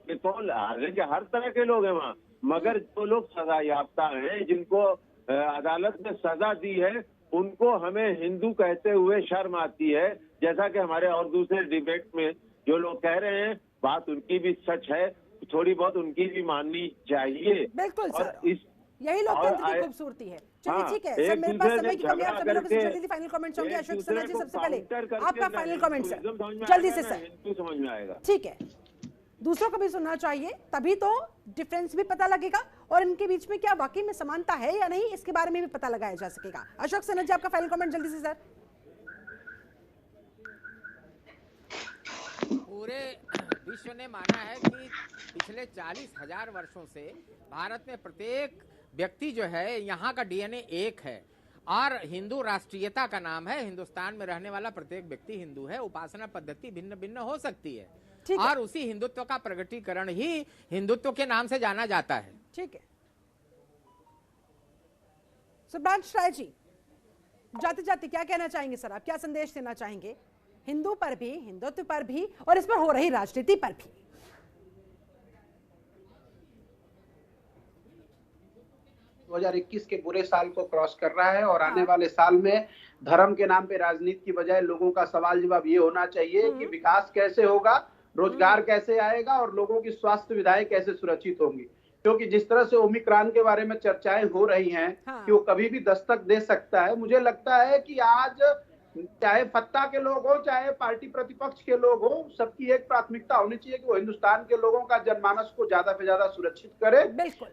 कि कौन, हर तरह के लोग हैं वहाँ, मगर जो लोग सजा याफ्ता हैं, जिनको अदालत ने सजा दी है, उनको हमें हिंदू कहते हुए शर्म आती है। जैसा कि हमारे और दूसरे डिबेट में जो लोग कह रहे हैं, बात उनकी भी सच है, थोड़ी बहुत उनकी भी माननी चाहिए। बिल्कुल सर, यही लोकतंत्र की खूबसूरती है। चलिए ठीक है सर, मेरे पास समय की कमी है, आप सभी लोगों से जल्दी फाइनल कमेंट चाहूंगी। अशोक सिन्हा जी, सबसे पहले आपका फाइनल कमेंट सर, जल्दी से सर। समझ में आएगा, ठीक है, दूसरों को भी सुनना चाहिए, तभी तो डिफरेंस भी पता लगेगा और इनके बीच में क्या वाकई में समानता है या नहीं, इसके बारे में भी पता लगाया जा सकेगा। अशोक सिन्हा जी, आपका फाइनल कमेंट जल्दी से सर। पूरे विश्व ने माना है कि पिछले 40,000 वर्षों से भारत में प्रत्येक व्यक्ति जो है, यहाँ का डीएनए एक है, और हिंदू राष्ट्रीयता का नाम है। हिंदुस्तान में रहने वाला प्रत्येक व्यक्ति हिंदू है। उपासना पद्धति भिन्न भिन्न हो सकती है, और उसी हिंदुत्व का प्रगटीकरण ही हिंदुत्व के नाम से जाना जाता है। ठीक है, सुब्रांश राय जी, जाते जाते क्या कहना चाहेंगे सर? आप क्या संदेश देना चाहेंगे हिंदू पर भी, हिंदुत्व पर भी, और इस पर हो रही राजनीति पर भी? 2021 के बुरे साल को क्रॉस कर रहा है, और आने वाले साल में धर्म के नाम पे राजनीति की बजाय लोगों का सवाल जवाब ये होना चाहिए कि विकास कैसे होगा, रोजगार कैसे आएगा, और लोगों की स्वास्थ्य सुविधाएं कैसे सुरक्षित होंगी। क्योंकि जिस तरह से ओमिक्रॉन के बारे में चर्चाएं हो रही हैं, कि वो कभी भी दस्तक दे सकता है, मुझे लगता है कि आज चाहे सत्ता के लोग हो, चाहे पार्टी प्रतिपक्ष के लोग हो, सबकी एक प्राथमिकता होनी चाहिए कि वो हिंदुस्तान के लोगों का जनमानस को ज्यादा से ज्यादा सुरक्षित करे।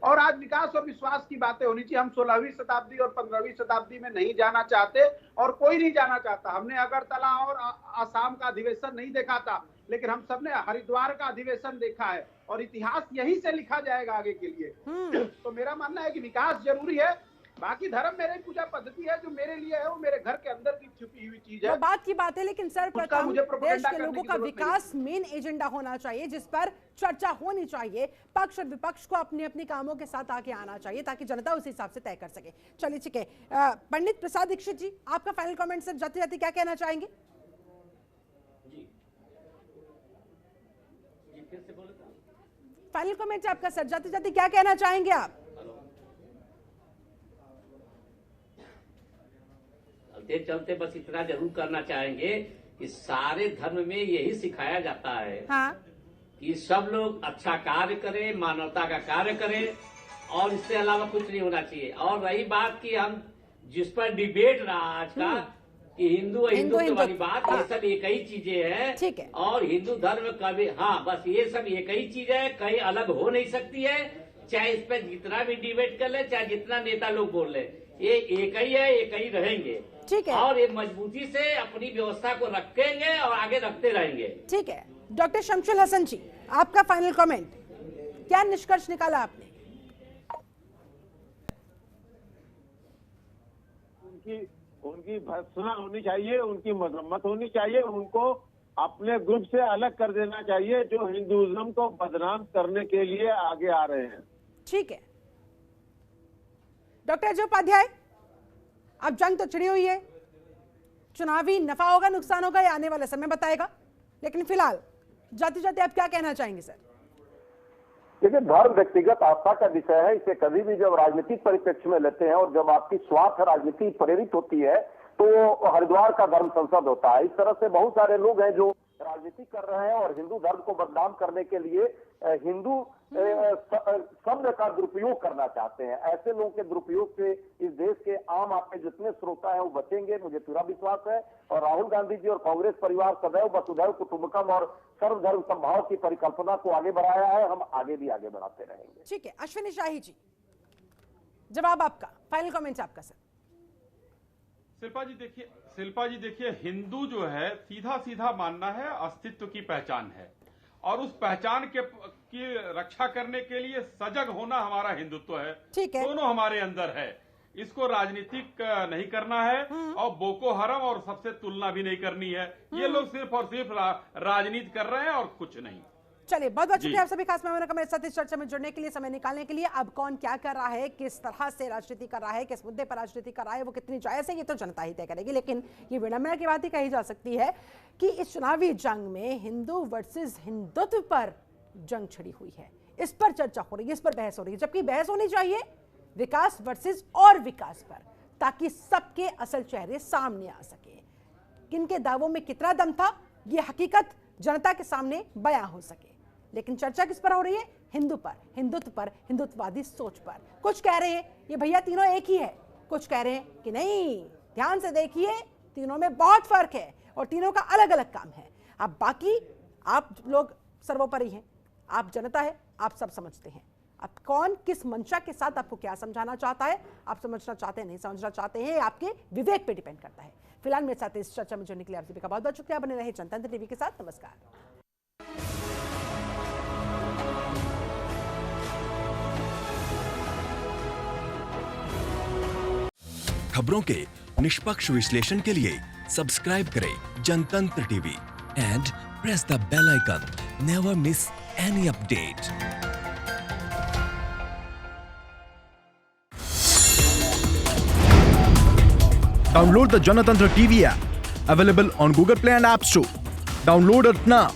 और आज विकास और विश्वास की बातें होनी चाहिए। हम 16वीं शताब्दी और 15वीं शताब्दी में नहीं जाना चाहते, और कोई नहीं जाना चाहता। हमने अगरतला और आसाम का अधिवेशन नहीं देखा था, लेकिन हम सबने हरिद्वार का अधिवेशन देखा है, और इतिहास यहीं से लिखा जाएगा आगे के लिए। तो मेरा मानना है कि विकास जरूरी है, बाकी धर्म मेरी पूजा पद्धति है, जो मेरे लिए है वो मेरे घर के अंदर की छुपी हुई चीज है। वो बात की बात है, लेकिन सर प्रथम देश के लोगों का विकास मेन एजेंडा होना चाहिए, जिस पर चर्चा होनी चाहिए। पक्ष और विपक्ष को अपने अपने कामों के साथ आगे आना चाहिए, ताकि जनता उस हिसाब से तय कर सके। चलिए ठीक है, पंडित प्रसाद दीक्षित जी, आपका फाइनल कमेंट सर, जाते जाते क्या कहना चाहेंगे? जी, फाइनल कमेंट आपका सर, जाते जाते क्या कहना चाहेंगे आप? चलते चलते बस इतना जरूर करना चाहेंगे कि सारे धर्म में यही सिखाया जाता है, हाँ, कि सब लोग अच्छा कार्य करें, मानवता का कार्य करें, और इससे अलावा कुछ नहीं होना चाहिए। और रही बात कि हम जिस पर डिबेट रहा आज का कि हिंदू हिंदुत्व वाली बात, ये सब एक ही चीजें हैं। ठीक है। और हिंदू धर्म कभी, हाँ बस ये सब एक ही चीज है, कहीं अलग हो नहीं सकती है। चाहे इस पर जितना भी डिबेट कर ले, चाहे जितना नेता लोग बोल ले, ये एक ही है, एक ही रहेंगे। ठीक है। और ये मजबूती से अपनी व्यवस्था को रखेंगे और आगे रखते रहेंगे। ठीक है। डॉक्टर शमशुल हसन जी, आपका फाइनल कमेंट, क्या निष्कर्ष निकाला आपने? उनकी भर्त्सना होनी चाहिए, उनकी मजम्मत होनी चाहिए, उनको अपने ग्रुप से अलग कर देना चाहिए जो हिंदुइज्म को बदनाम करने के लिए आगे आ रहे हैं। ठीक है। डॉक्टर अजय उपाध्याय, अब जंग तो छिड़ी हुई है, चुनावी नफा होगा नुकसान होगा ये आने वाला समय बताएगा, लेकिन फिलहाल जाते जाते आप क्या कहना चाहेंगे सर? देखिए, धर्म व्यक्तिगत आस्था का विषय है। इसे कभी भी जब राजनीतिक परिप्रेक्ष्य में लेते हैं और जब आपकी स्वार्थ राजनीति प्रेरित होती है तो हरिद्वार का धर्म संसद होता है। इस तरह से बहुत सारे लोग हैं जो राजनीति कर रहे हैं और हिंदू धर्म को बदनाम करने के लिए हिंदू शब्द का दुरुपयोग करना चाहते हैं। ऐसे लोगों के दुरुपयोग से इस देश के आम आपके जितने श्रोता हैं वो बचेंगे, मुझे पूरा विश्वास है। और राहुल गांधी जी और कांग्रेस परिवार सदैव वसुधैव कुटुंबकम और सर्वधर्म समभाव की परिकल्पना को आगे बढ़ाया है, हम आगे भी आगे बढ़ाते रहेंगे। ठीक है। अश्विनी शाही जी, जवाब आपका, फाइनल कमेंट आपका सर। शिल्पा जी देखिए, हिंदू जो है सीधा सीधा मानना है अस्तित्व की पहचान है, और उस पहचान की रक्षा करने के लिए सजग होना हमारा हिंदुत्व है। ठीक है। दोनों हमारे अंदर है, इसको राजनीतिक नहीं करना है और बोको हरम और सबसे तुलना भी नहीं करनी है। ये लोग सिर्फ और सिर्फ राजनीति कर रहे हैं और कुछ नहीं। चलिए, बहुत बहुत शुक्रिया आप सभी खास मेहमानों का मेरे साथ इस चर्चा में जुड़ने के लिए, समय निकालने के लिए। अब कौन क्या कर रहा है, किस तरह से राजनीति कर रहा है, किस मुद्दे पर राजनीति कर रहा है, वो कितनी जायज है, ये तो जनता ही तय करेगी। लेकिन ये विडंबना की बात ही कही जा सकती है कि इस चुनावी जंग में हिंदू वर्सेस हिंदुत्व पर जंग छिड़ी हुई है, इस पर चर्चा हो रही है, इस पर बहस हो रही है, जबकि बहस होनी चाहिए विकास वर्सेस और विकास पर, ताकि सबके असल चेहरे सामने आ सके। किनके दावों में कितना दम था, ये हकीकत जनता के सामने बयां हो सके। लेकिन चर्चा किस पर हो रही है? हिंदू पर, हिंदुत्व पर, हिंदुत्ववादी सोच पर। कुछ कह रहे हैं ये भैया तीनों एक ही है, कुछ कह रहे हैं कि नहीं, ध्यान से देखिए तीनों में बहुत फर्क है और तीनों का अलग अलग काम है। अब बाकी आप लोग सर्वोपरि हैं, आप जनता है, आप सब समझते हैं। अब कौन किस मंशा के साथ आपको क्या समझाना चाहता है, आप समझना चाहते हैं नहीं समझना चाहते हैं, आपके विवेक पे डिपेंड करता है। फिलहाल मेरे साथ इस चर्चा में जुड़ने के लिए आप सभी का बहुत बहुत शुक्रिया। बने रहे जनतंत्र टीवी के साथ। नमस्कार। खबरों के निष्पक्ष विश्लेषण के लिए सब्सक्राइब करें Janatantra TV and press the bell icon. Never miss any update. Download the Janatantra TV app, available on Google Play and App Store. Download it now.